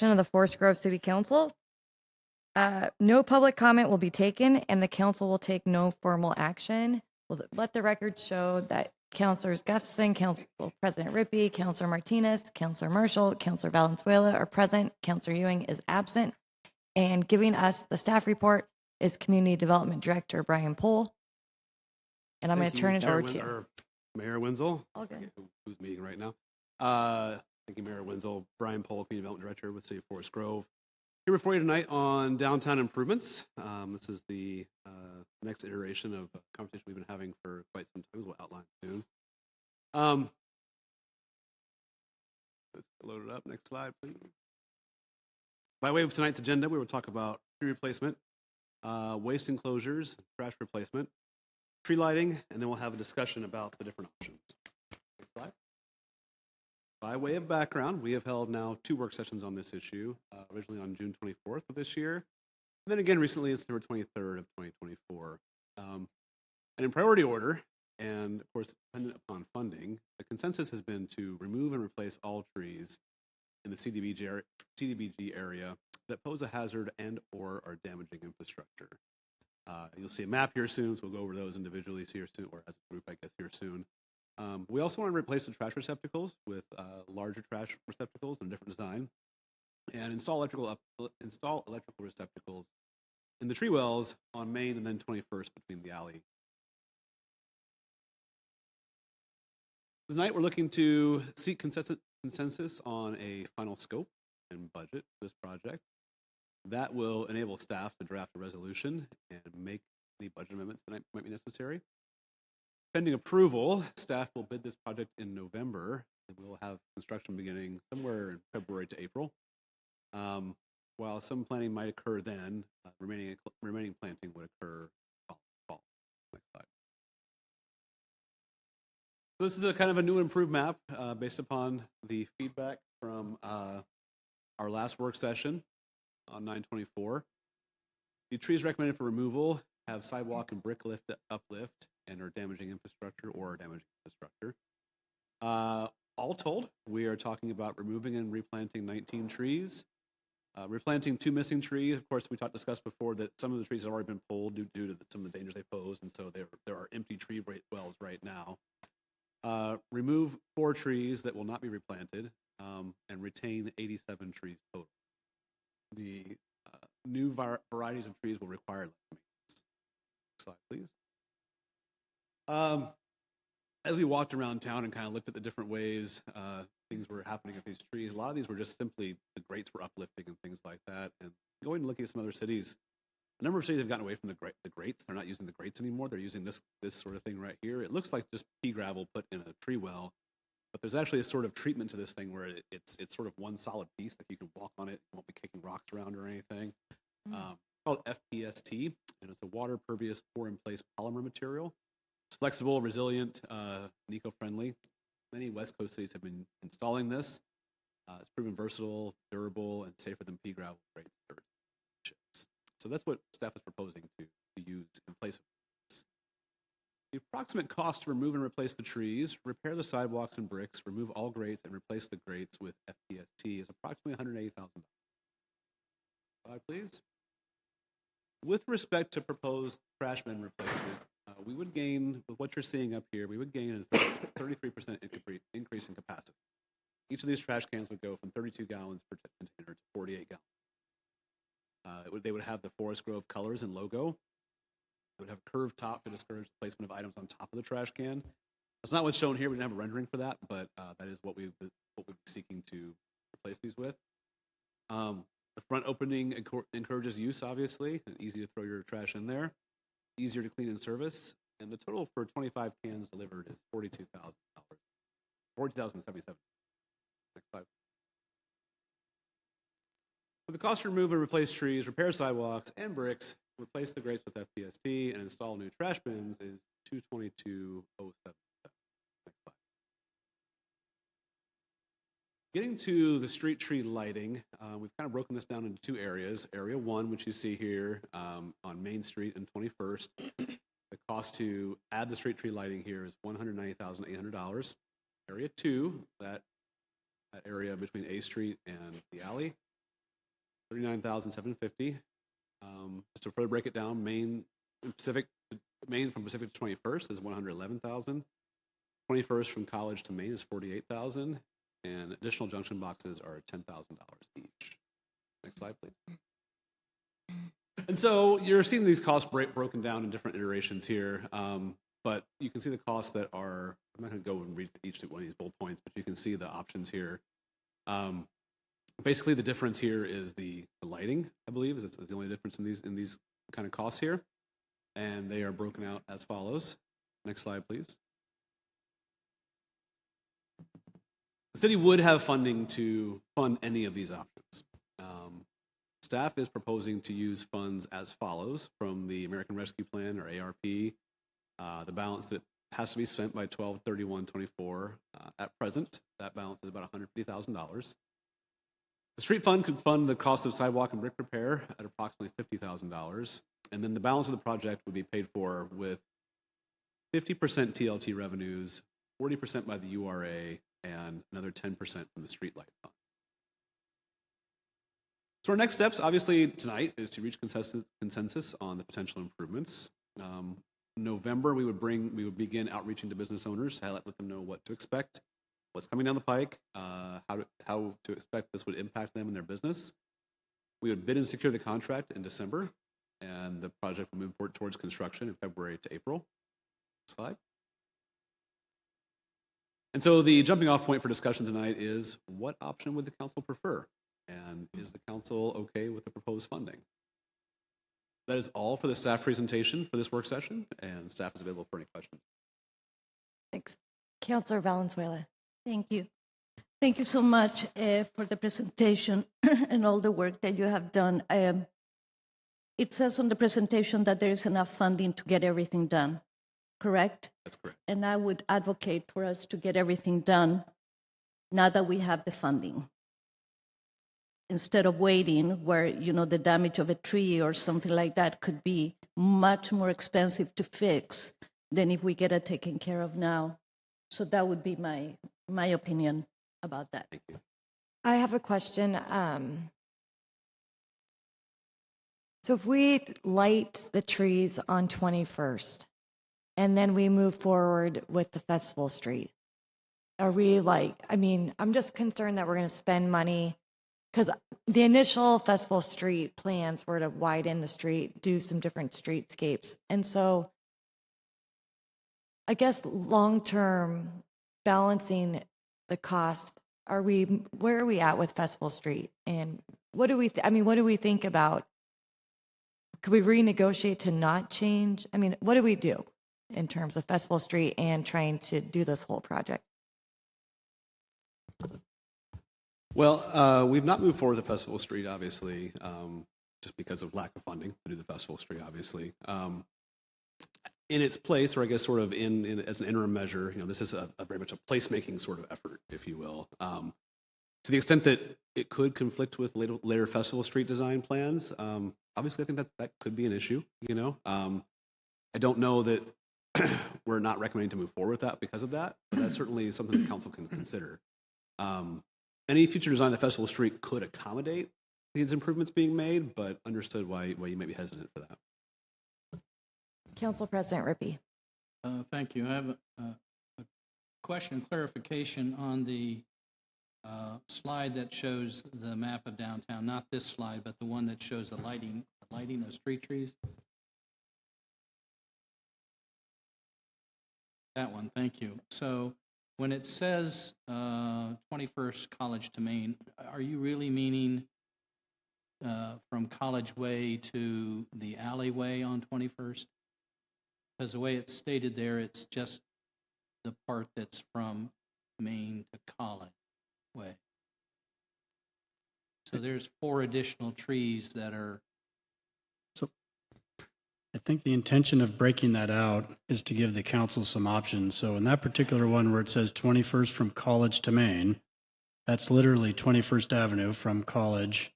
of the Forest Grove City Council. No public comment will be taken, and the council will take no formal action. We'll let the record show that Councilors Gustafson, Council President Rippey, Councilor Martinez, Councilor Marshall, Councilor Valenzuela are present. Councilor Ewing is absent. And giving us the staff report is Community Development Director Brian Pohl. And I'm going to turn it over to you. Mayor Wenzel. All good. Who's meeting right now? Thank you, Mayor Wenzel. Brian Pohl, Community Development Director with City of Forest Grove. Here before you tonight on downtown improvements. This is the next iteration of a conversation we've been having for quite some time. We'll outline soon. Let's load it up. Next slide, please. By way of tonight's agenda, we will talk about tree replacement, waste enclosures, trash replacement, tree lighting, and then we'll have a discussion about the different options. Next slide. By way of background, we have held now 2 work sessions on this issue, originally on June 24th of this year, and then again recently on September 23rd of 2024. And in priority order, and of course dependent upon funding, the consensus has been to remove and replace all trees in the CDBG area that pose a hazard and or are damaging infrastructure. You'll see a map here soon, so we'll go over those individually here soon, or as a group, I guess, here soon. We also want to replace the trash receptacles with larger trash receptacles in a different design, and install electrical receptacles in the tree wells on Main and then 21st between the alley. Tonight we're looking to seek consensus on a final scope and budget for this project. That will enable staff to draft a resolution and make any budget amendments that might be necessary. Pending approval, staff will bid this project in November, and we'll have construction beginning somewhere in February to April. While some planting might occur then, remaining planting would occur fall. Next slide. So this is a kind of a new improved map based upon the feedback from our last work session on 9/24. The trees recommended for removal have sidewalk and brick uplift and are damaging infrastructure or damaging infrastructure. All told, we are talking about removing and replanting 19 trees. Replanting 2 missing trees. Of course, we discussed before that some of the trees have already been pulled due to some of the dangers they pose, and so there are empty tree wells right now. Remove 4 trees that will not be replanted, and retain 87 trees total. The new varieties of trees will require less maintenance. Next slide, please. As we walked around town and kind of looked at the different ways things were happening with these trees, a lot of these were just simply the grates were uplifting and things like that. And going and looking at some other cities, a number of cities have gotten away from the grates. They're not using the grates anymore. They're using this sort of thing right here. It looks like just pea gravel put in a tree well, but there's actually a sort of treatment to this thing where it's sort of one solid piece that you can walk on it. You won't be kicking rocks around or anything. It's called FPST, and it's a water-pervious pour-in-place polymer material. It's flexible, resilient, and eco-friendly. Many West Coast cities have been installing this. It's proven versatile, durable, and safer than pea gravel grates or chips. So that's what staff is proposing to use in place of this. The approximate cost to remove and replace the trees, repair the sidewalks and bricks, remove all grates, and replace the grates with FPST is approximately $180,000. Slide, please. With respect to proposed trash bin replacement, we would gain, with what you're seeing up here, we would gain a 33% increase in capacity. Each of these trash cans would go from 32 gallons per container to 48 gallons. They would have the Forest Grove colors and logo. It would have a curved top to discourage the placement of items on top of the trash can. That's not what's shown here. We didn't have a rendering for that, but that is what we'd be seeking to replace these with. The front opening encourages use, obviously, and easy to throw your trash in there. Easier to clean and service, and the total for 25 cans delivered is $42,000. $40,077. Next slide. For the cost to remove and replace trees, repair sidewalks and bricks, replace the grates with FPST, and install new trash bins is $222,077. Next slide. Getting to the street tree lighting, we've kind of broken this down into 2 areas. Area 1, which you see here on Main Street and 21st. The cost to add the street tree lighting here is $190,800. Area 2, that area between A Street and the alley, $39,750. Just to further break it down, Main from Pacific to 21st is $111,000. 21st from College to Main is $48,000, and additional junction boxes are $10,000 each. Next slide, please. And so you're seeing these costs broken down in different iterations here, but you can see the costs that are, I'm not going to go and read each one of these bullet points, but you can see the options here. Basically, the difference here is the lighting, I believe, is the only difference in these kind of costs here, and they are broken out as follows. Next slide, please. The city would have funding to fund any of these options. Staff is proposing to use funds as follows from the American Rescue Plan, or ARP. The balance that has to be spent by 12/31/24. At present, that balance is about $150,000. The street fund could fund the cost of sidewalk and brick repair at approximately $50,000, and then the balance of the project would be paid for with 50% TLT revenues, 40% by the URA, and another 10% from the streetlight fund. So our next steps, obviously, tonight is to reach consensus on the potential improvements. November, we would begin outreaching to business owners to let them know what to expect, what's coming down the pike, how to expect this would impact them and their business. We would bid and secure the contract in December, and the project will move towards construction in February to April. Slide. And so the jumping off point for discussion tonight is, what option would the council prefer? And is the council okay with the proposed funding? That is all for the staff presentation for this work session, and staff is available for any questions. Thanks. Councilor Valenzuela. Thank you. Thank you so much for the presentation and all the work that you have done. It says on the presentation that there is enough funding to get everything done, correct? That's correct. And I would advocate for us to get everything done now that we have the funding, instead of waiting where, you know, the damage of a tree or something like that could be much more expensive to fix than if we get it taken care of now. So that would be my opinion about that. Thank you. I have a question. So if we light the trees on 21st and then we move forward with the Festival Street, are we I'm just concerned that we're going to spend money, because the initial Festival Street plans were to widen the street, do some different streetscapes. And so I guess long-term, balancing the cost, where are we at with Festival Street? And what do we think about? Could we renegotiate to not change? What do we do in terms of Festival Street and trying to do this whole project? Well, we've not moved forward with the Festival Street, obviously, just because of lack of funding to do the Festival Street, obviously. In its place, or I guess sort of as an interim measure, this is a very much a placemaking sort of effort, if you will. To the extent that it could conflict with later Festival Street design plans, obviously I think that could be an issue, I don't know that we're not recommending to move forward with that because of that, but that's certainly something the council can consider. Any future design of the Festival Street could accommodate these improvements being made, but understood why you may be hesitant for that. Council President Rippey. Thank you. I have a question, clarification on the slide that shows the map of downtown. Not this slide, but the one that shows the lighting of street trees. That one, thank you. So when it says 21st College to Main, are you really meaning from College Way to the alleyway on 21st? Because the way it's stated there, it's just the part that's from Main to College Way. So there's 4 additional trees that are... So I think the intention of breaking that out is to give the council some options. So in that particular one where it says 21st from College to Main, that's literally 21st Avenue from College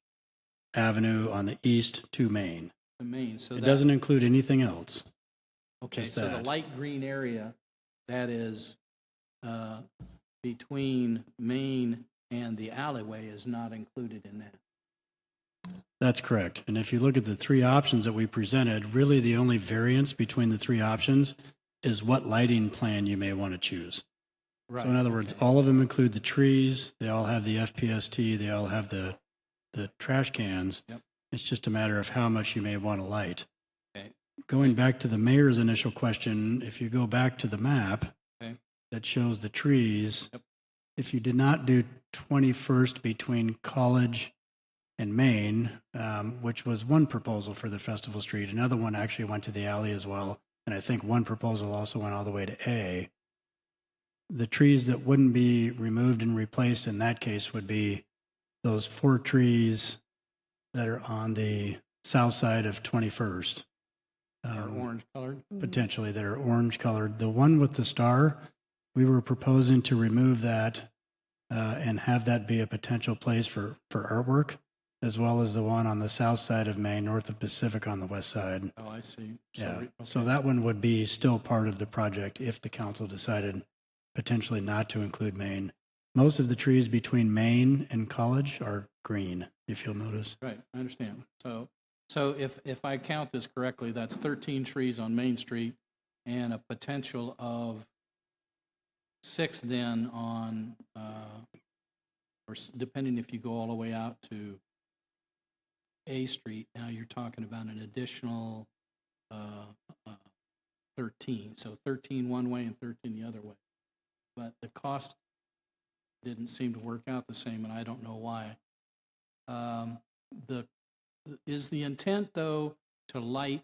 Avenue on the east to Main. To Main. So it doesn't include anything else. Okay, Just so that. the light green area, that is between Main and the alleyway is not included in that. That's correct. And if you look at the three options that we presented, really the only variance between the three options is what lighting plan you may want to choose. So in other words, all of them include the trees, they all have the FPST, they all have the trash cans. Yep. It's just a matter of how much you may want to light. Okay. Going back to the mayor's initial question, if you go back to the map Okay. that shows the trees, Yep. if you did not do 21st between College and Main, which was one proposal for the Festival Street, another one actually went to the alley as well, and I think one proposal also went all the way to A. The trees that wouldn't be removed and replaced in that case would be those 4 trees that are on the south side of 21st. Or orange colored? Potentially that are orange colored. The one with the star, we were proposing to remove that and have that be a potential place for artwork, as well as the one on the south side of Main, north of Pacific on the west side. Oh, I see. Yeah. Okay. So that one would be still part of the project if the council decided potentially not to include Main. Most of the trees between Main and College are green, if you'll notice. Right, I understand. So if I count this correctly, that's 13 trees on Main Street and a potential of 6 then on, depending if you go all the way out to A Street, now you're talking about an additional 13. So 13 one way and 13 the other way. But the cost didn't seem to work out the same, and I don't know why. Is the intent, though, to light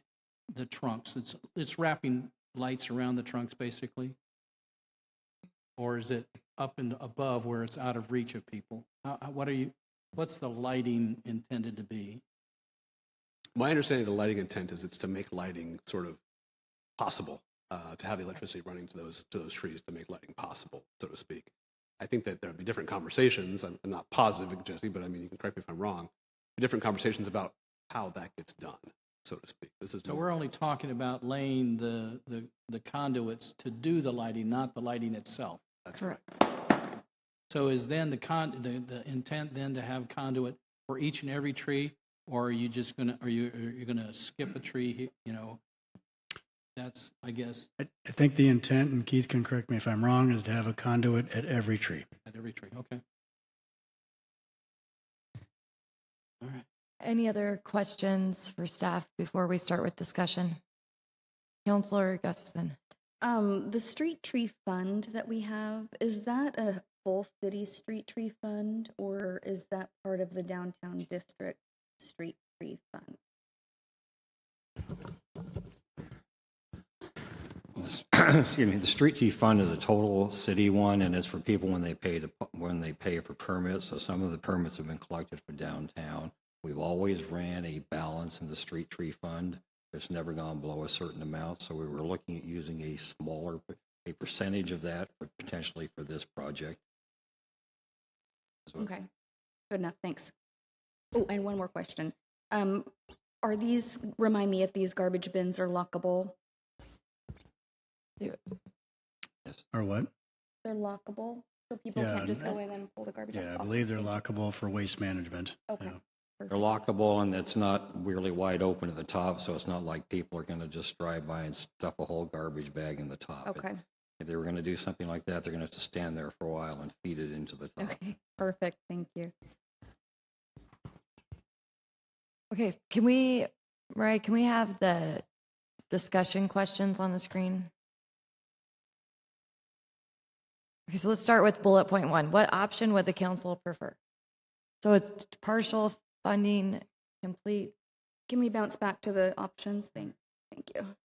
the trunks? It's wrapping lights around the trunks, basically? Or is it up and above where it's out of reach of people? What's the lighting intended to be? My understanding of the lighting intent is it's to make lighting sort of possible, to have the electricity running to those trees to make lighting possible, so to speak. I think that there'll be different conversations. I'm not positive, Jesse, but I mean, you can correct me if I'm wrong. Different conversations about how that gets done, so to speak. So we're only talking about laying the conduits to do the lighting, not the lighting itself. That's Correct. So is then the intent then to have conduit for each and every tree, or are you just gonna you're gonna skip a tree? That's, I guess, I think the intent, and Keith can correct me if I'm wrong, is to have a conduit at every tree. at every tree. Okay. All right. Any other questions for staff before we start with discussion? Counselor Gustafson. The street tree fund that we have, is that a full city street tree fund, or is that part of the downtown district street tree fund? Excuse me, the street tree fund is a total city one, and it's for people when they pay for permits. So some of the permits have been collected for downtown. We've always ran a balance in the street tree fund. It's never gone below a certain amount, so we were looking at using a percentage of that potentially for this project. Okay, good enough, thanks. Oh, and one more question. Are these, remind me if these garbage bins are lockable? Yes. Or what? They're lockable, so people Yeah, can't just go and- in and pull the garbage out? Yeah, I Awesome, believe they're thank you. lockable for waste management. Okay. Yeah. They're Perfect. lockable, and it's not really wide open at the top, so it's not like people are going to just drive by and stuff a whole garbage bag in the top. Okay, If they were going to do something like that, they're going to have to stand there for a while and feed it into the top. okay, perfect, thank you. Okay, Mariah, can we have the discussion questions on the screen? Okay, so let's start with bullet point 1. What option would the council prefer? So it's partial funding, complete. Can we bounce back to the options? Thank you.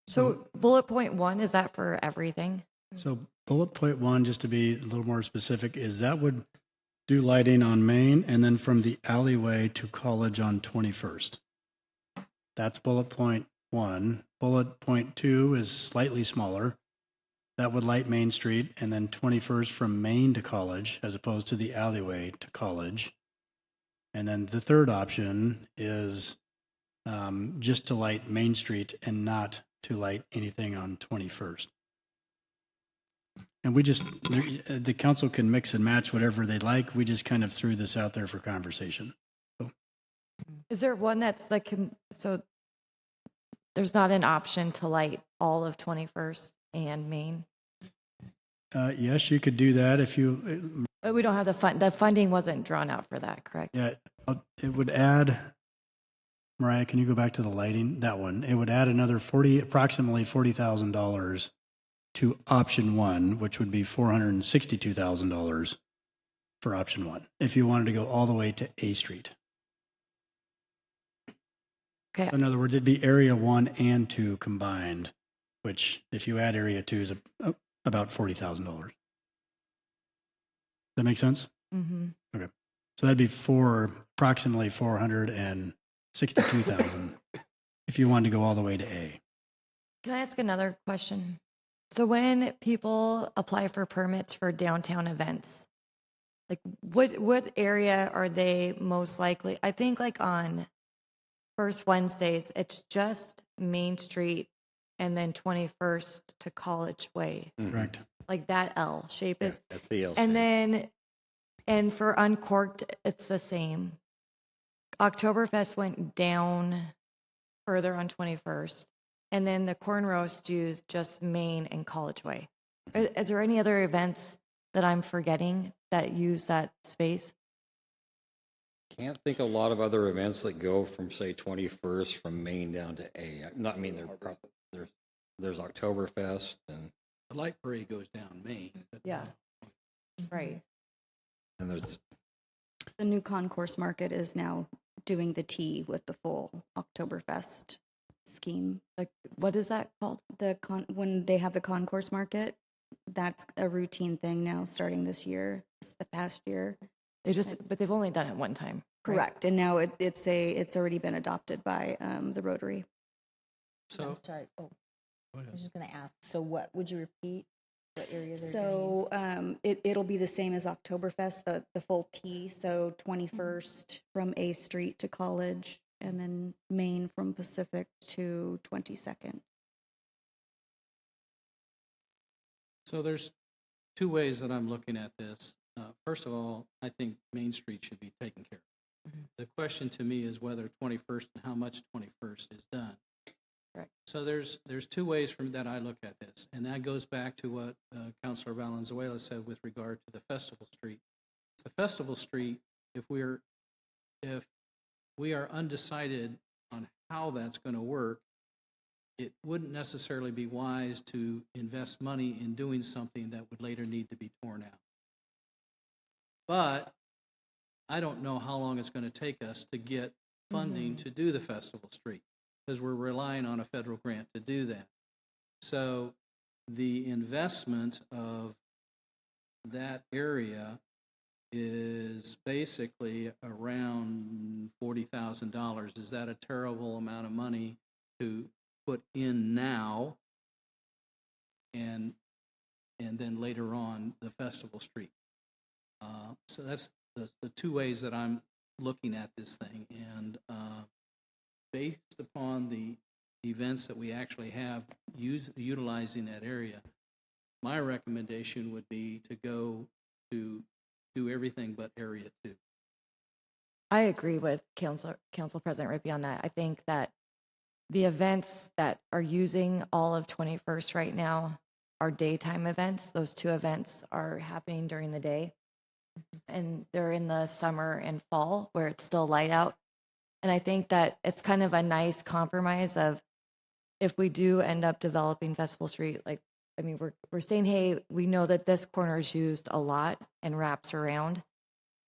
So bullet point 1, is that for everything? So bullet point 1, just to be a little more specific, is that would do lighting on Main and then from the alleyway to College on 21st. That's bullet point 1. Bullet point 2 is slightly smaller. That would light Main Street and then 21st from Main to College as opposed to the alleyway to College. And then the third option is just to light Main Street and not to light anything on 21st. And we just, the council can mix and match whatever they like. We just kind of threw this out there for conversation. Is there one that's like, so there's not an option to light all of 21st and Main? Yes, you could do that if you, But we don't have the funding wasn't drawn out for that, correct? yeah, it would add, Mariah, can you go back to the lighting? That one. It would add another approximately $40,000 to option one, which would be $462,000 for option one, if you wanted to go all the way to A Street. Okay, In other words, it'd be area 1 and 2 combined, which if you add area 2 is about $40,000. That make sense? mm-hmm. Okay. So that'd be approximately 462,000 if you wanted to go all the way to A. Can I ask another question? So when people apply for permits for downtown events, like what area are they most likely? I think like on first Wednesdays, it's just Main Street and then 21st to College Way. Correct. Like that L shape is. That's the L And shape. then, and for Uncorked, it's the same. Oktoberfest went down further on 21st. And then the corn roast used just Main and College Way. Is there any other events that I'm forgetting that use that space? Can't think of a lot of other events that go from, say, 21st from Main down to A. There's Oktoberfest and The light parade goes down Main. but- Yeah. Right. there's The new concourse market is now doing the T with the full Oktoberfest scheme. Like, what is that called? When they have the concourse market, that's a routine thing now starting this year, the past year. But they've only done it one time. right? Correct. And now it's already been adopted by the Rotary. So, I'm sorry. Oh, go I ahead. was just going to ask. So, what would you repeat? What areas are So it'll be the same as Oktoberfest, the full T. So 21st from A Street to College, and then Main from Pacific to 22nd. So there's two ways that I'm looking at this. First of all, I think Main Street should be taken care of. The question to me is whether 21st and how much 21st is done. Correct. So there's two ways from that I look at this, and that goes back to what Councilor Valenzuela said with regard to the Festival Street. The Festival Street, if we are undecided on how that's going to work, it wouldn't necessarily be wise to invest money in doing something that would later need to be torn out. But I don't know how long it's going to take us to get funding to do the Festival Street, because we're relying on a federal grant to do that. So the investment of that area is basically around $40,000. Is that a terrible amount of money to put in now and then later on the Festival Street? So that's the two ways that I'm looking at this thing. And based upon the events that we actually have utilizing that area, my recommendation would be to go to do everything but Area 2. I agree with Council President Rippey on that. I think that the events that are using all of 21st right now are daytime events. Those two events are happening during the day, and they're in the summer and fall where it's still light out. And I think that it's kind of a nice compromise of, if we do end up developing Festival Street, like, I mean, we're saying, hey, we know that this corner is used a lot and wraps around,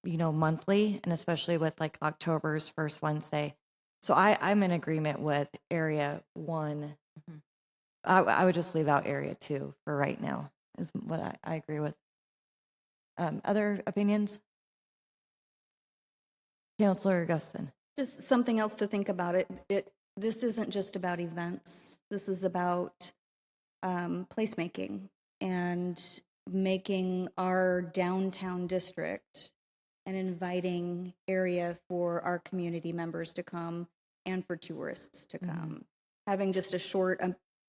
monthly, and especially with like October's first Wednesday. So I'm in agreement with Area 1. I would just leave out Area 2 for right now, is what I agree with. Other opinions? Councilor Augustin. Just something else to think about. This isn't just about events. This is about placemaking and making our downtown district an inviting area for our community members to come and for tourists to come. Having just a short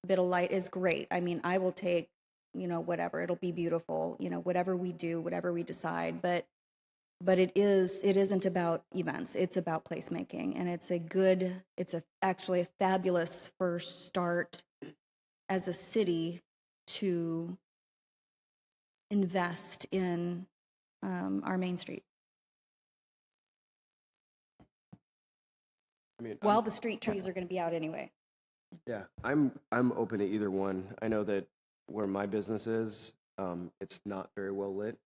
bit of light is great. I mean, I will take you know, whatever, it'll be beautiful, you know, whatever we do, whatever we decide. But it isn't about events. It's about placemaking, and actually a fabulous first start as a city to invest in our Main Street. I mean, While the street trees are going to be out anyway. yeah, I'm open to either one. I know that where my business is, it's not very well lit.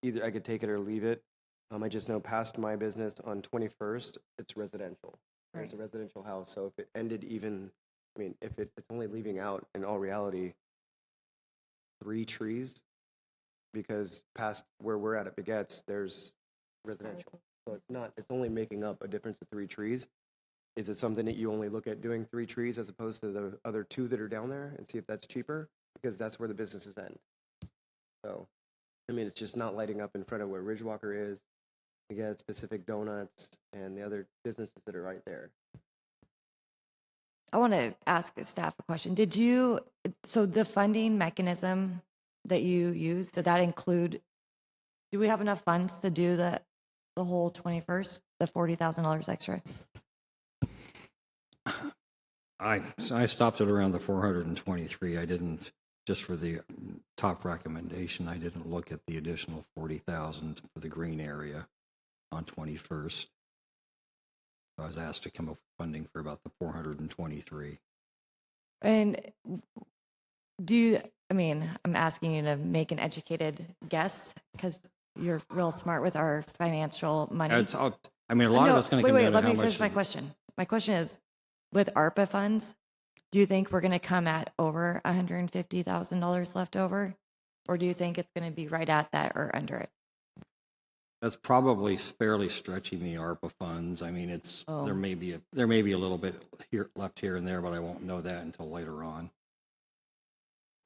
Either I could take it or leave it. I just know past my business on 21st, it's residential. There's a residential house, so if it ended even, I mean, if it's only leaving out, in all reality, 3 trees, because past where we're at Baguettes, there's residential. So it's only making up a difference of 3 trees. Is it something that you only look at doing 3 trees as opposed to the other 2 that are down there and see if that's cheaper? Because that's where the businesses end. So, I mean, it's just not lighting up in front of where Ridgewalker is. You get Pacific Donuts and the other businesses that are right there. I want to ask the staff a question. So the funding mechanism that you use, did that include, do we have enough funds to do the whole 21st, the $40,000 extra? I stopped at around the 423. I didn't, just for the top recommendation, I didn't look at the additional 40,000 for the green area on 21st. I was asked to come up with funding for about the 423. And I'm asking you to make an educated guess because you're real smart with our financial money. A lot of it's going to come down to let how me much finish my question. My question is, with ARPA funds, do you think we're going to come at over $150,000 left over? Or do you think it's going to be right at that or under it? That's probably fairly stretching the ARPA funds. I mean, there may be a little bit left here and there, but I won't know that until later on.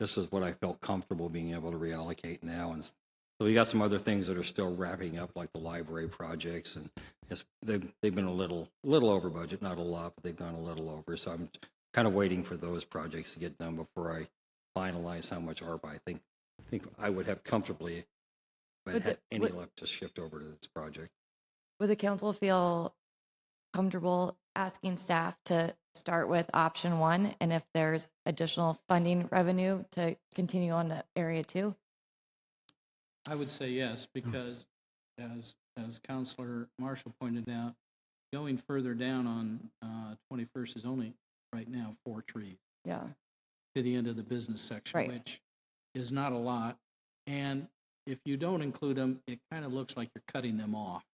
This is what I felt comfortable being able to reallocate now, and so we got some other things that are still wrapping up, like the library projects, and they've been a little over budget, not a lot, but they've gone a little over. So I'm kind of waiting for those projects to get done before I finalize how much ARPA I think I would have comfortably. But had any left to shift over to this project. Would the council feel comfortable asking staff to start with option 1, and if there's additional funding revenue to continue on to area 2? I would say yes, because as Councilor Marshall pointed out, going further down on 21st is only right now 4 trees Yeah. to the end of the business section, Right. which is not a lot. And if you don't include them, it kind of looks like you're cutting them off.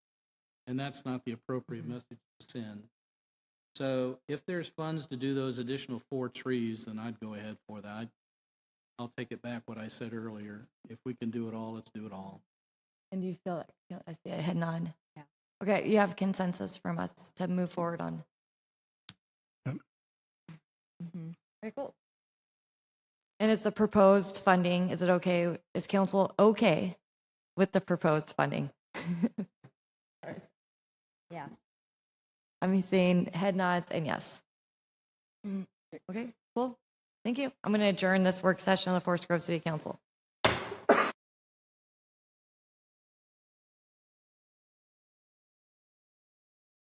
And that's not the appropriate message to send. So if there's funds to do those additional 4 trees, then I'd go ahead for that. I'll take it back what I said earlier. If we can do it all, let's do it all. And do you feel like, I see a head nod? Yeah. Okay, you have consensus from us to move forward on. Yep. Okay, cool. And it's the proposed funding. Is it okay? Is council okay with the proposed funding? Yes. I'm seeing head nods and yes. Okay, cool. Thank you. I'm going to adjourn this work session of the Forest Grove City Council.